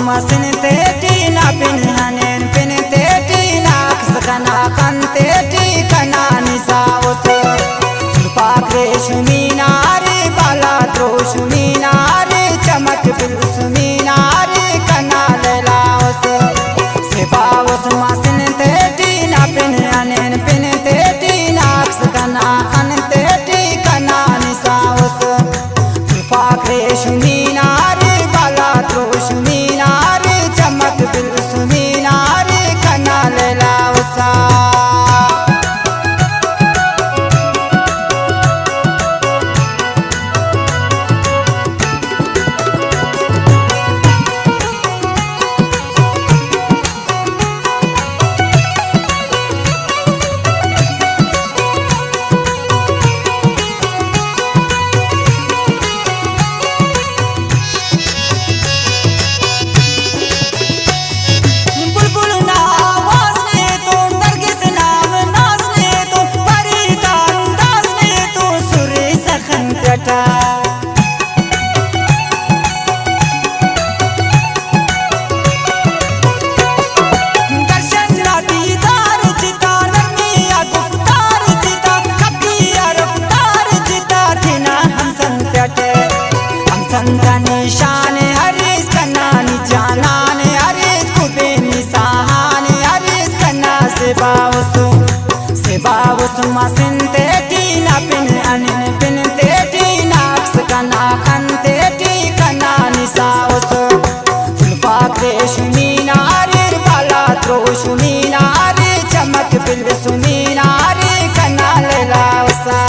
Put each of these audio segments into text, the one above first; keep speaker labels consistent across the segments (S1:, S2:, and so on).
S1: masin teti na pin hanen pin teti na ksakana kan teti kana nisa os sulpa kreshmina re bala droshmina re chamak bilsmina re kana lela os sepa os masin teti na pin hanen pin teti na ksakana kan teti kana nisa os sulpa kreshmina re bala droshmina re chamak bilsmina re kana lela os निशान हरीश कन्ना निजानान हरीश कुबे निशान हरीश कन्ना सेबावसु मासिन तेटी ना pin अनिन pin तेटी नाक्स कन्ना खन तेटी कन्ना निसावसु सुल्फा क्रेशमीना रे बाला द्रोशमीना रे चमक बिल सुमीना रे कन्ना लेलावसा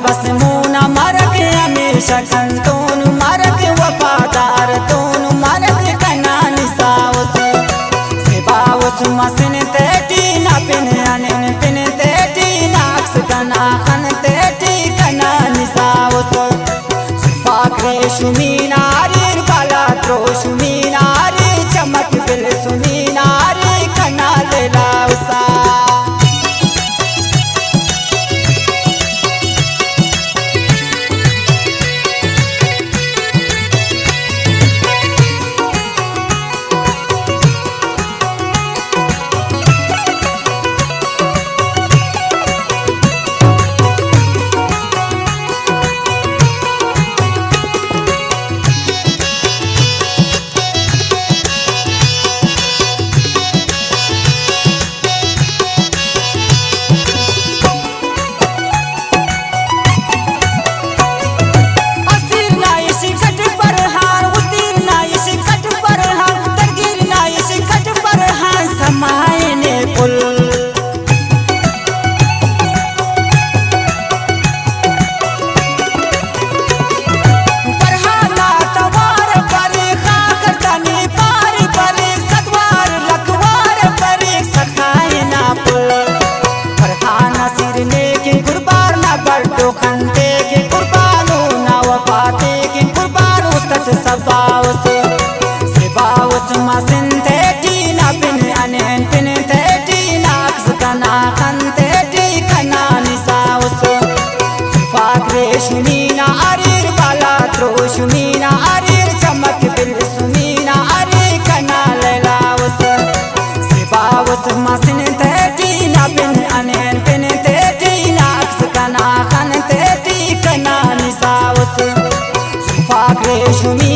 S1: बस मुना मरक हमेशा कंतोन मरक वफादार तोन मरक कना निसावस सेबावस मसिन तेटी ना पिन अनिन पिन तेटी नाक्स कना खन तेटी कना निसावस सुल्फा क्रेशमीना रे बाला द्रोशमीना रे चमक बिल सुमीना रे कना लेलावसा सेबावस मासिन तेटी ना पिन अनिन पिन तेटी नाक्स कना खन तेटी कना निसावस सुल्फा क्रेशमीना अरीर बाला द्रोशमीना अरीर चमक बिल सुमीना अरे कना लेलावस सेबावस मासिन तेटी ना पिन अनिन पिन तेटी नाक्स कना खन तेटी कना निसावस रेशमी